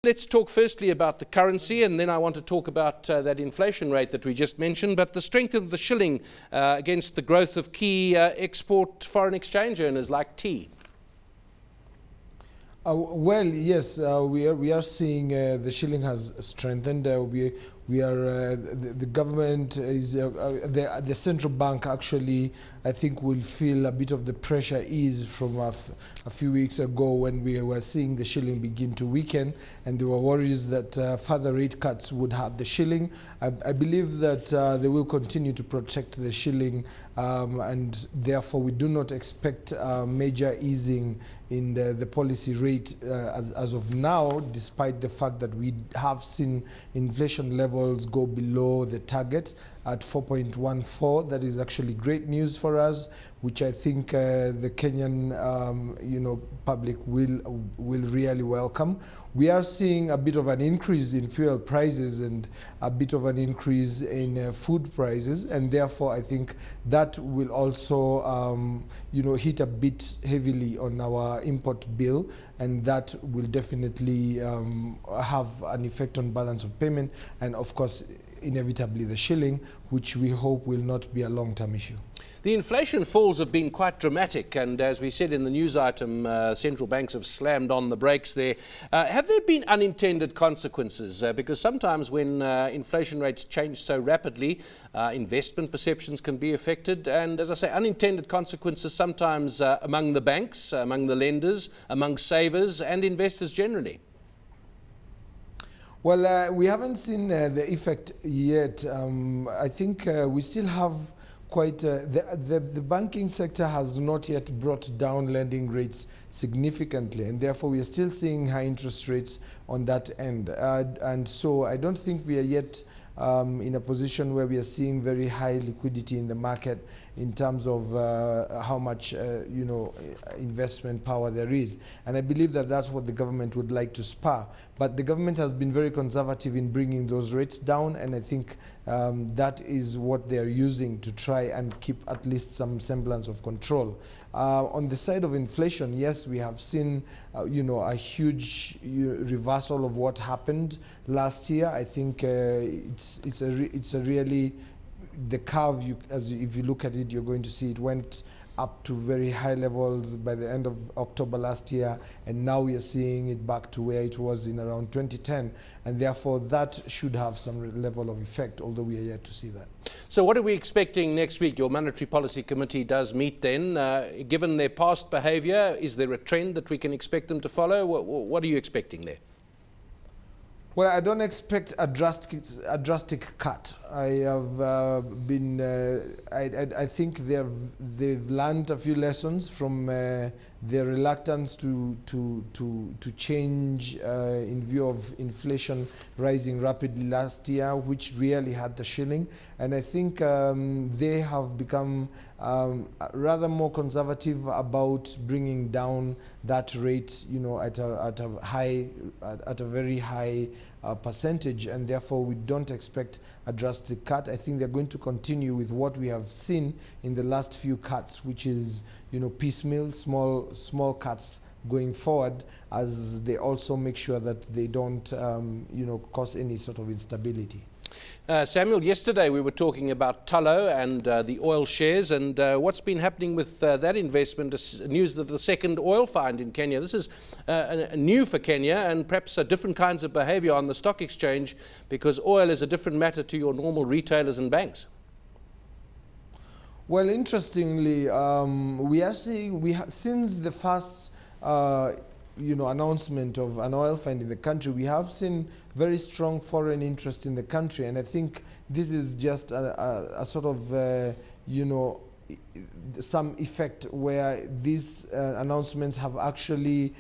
let's talk firstly about the currency, and then I want to talk about that inflation rate that we just mentioned, but the strength of the shilling against the growth of key export foreign exchange earners like tea. Well, yes, we are seeing the shilling has strengthened. The government is the central bank actually, I think, will feel a bit of the pressure ease from a few weeks ago when we were seeing the shilling begin to weaken, and there were worries that further rate cuts would hurt the shilling. I believe that they will continue to protect the shilling, and therefore we do not expect major easing in the policy rate as of now, despite the fact that we have seen inflation levels go below the target at 4.14. That is actually great news for us, which I think the Kenyan public will really welcome. We are seeing a bit of an increase in fuel prices and a bit of an increase in food prices, and therefore I think that will also hit a bit heavily on our import bill, and that will definitely have an effect on balance of payment, and of course inevitably the shilling, which we hope will not be a long-term issue. The inflation falls have been quite dramatic, and as we said in the news item, central banks have slammed on the brakes there. Have there been unintended consequences? Because sometimes when inflation rates change so rapidly, investment perceptions can be affected, and as I say, unintended consequences sometimes among the banks, among the lenders, among savers and investors generally. Well, we haven't seen the effect yet. I think we still have quite the banking sector has not yet brought down lending rates significantly, and therefore we are still seeing high interest rates on that end, and so I don't think we are yet in a position where we are seeing very high liquidity in the market in terms of how much investment power there is, and I believe that that's what the government would like to spur. But the government has been very conservative in bringing those rates down, and I think that is what they are using to try and keep at least some semblance of control. On the side of inflation, yes, we have seen a huge reversal of what happened last year. I think it's a really, the curve, if you look at it, you're going to see it went up to very high levels by the end of October last year, and now we are seeing it back to where it was in around 2010, and therefore that should have some level of effect, although we are yet to see that. So what are we expecting next week? Your Monetary Policy Committee does meet then. Given their past behaviour, is there a trend that we can expect them to follow? What are you expecting there? Well, I don't expect a drastic cut. I have I think they've learned a few lessons from their reluctance to change in view of inflation rising rapidly last year, which really hurt the shilling. And I think they have become rather more conservative about bringing down that rate, at a very high percentage, and therefore we don't expect a drastic cut. I think they're going to continue with what we have seen in the last few cuts, which is piecemeal, small cuts going forward, as they also make sure that they don't cause any sort of instability. Samuel, yesterday we were talking about Tullow and the oil shares, and what's been happening with that investment. News of the second oil find in Kenya. This is new for Kenya, and perhaps different kinds of behaviour on the stock exchange, because oil is a different matter to your normal retailers and banks. Well, interestingly, we are seeing since the first announcement of an oil find in the country, we have seen very strong foreign interest in the country, and I think this is just a sort of some effect where these announcements have actually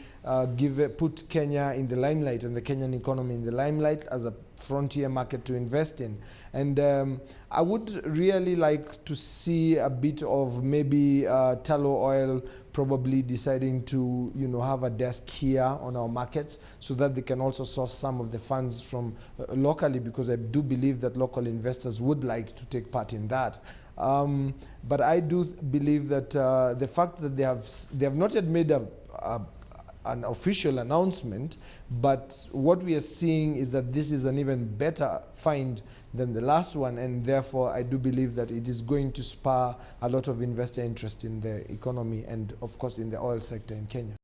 put Kenya in the limelight and the Kenyan economy in the limelight as a frontier market to invest in. And I would really like to see a bit of maybe Tullow Oil probably deciding to have a desk here on our markets, so that they can also source some of the funds from locally, because I do believe that local investors would like to take part in that. But I do believe that the fact that they have not yet made a an official announcement, but what we are seeing is that this is an even better find than the last one, and therefore I do believe that it is going to spur a lot of investor interest in the economy and of course in the oil sector in Kenya.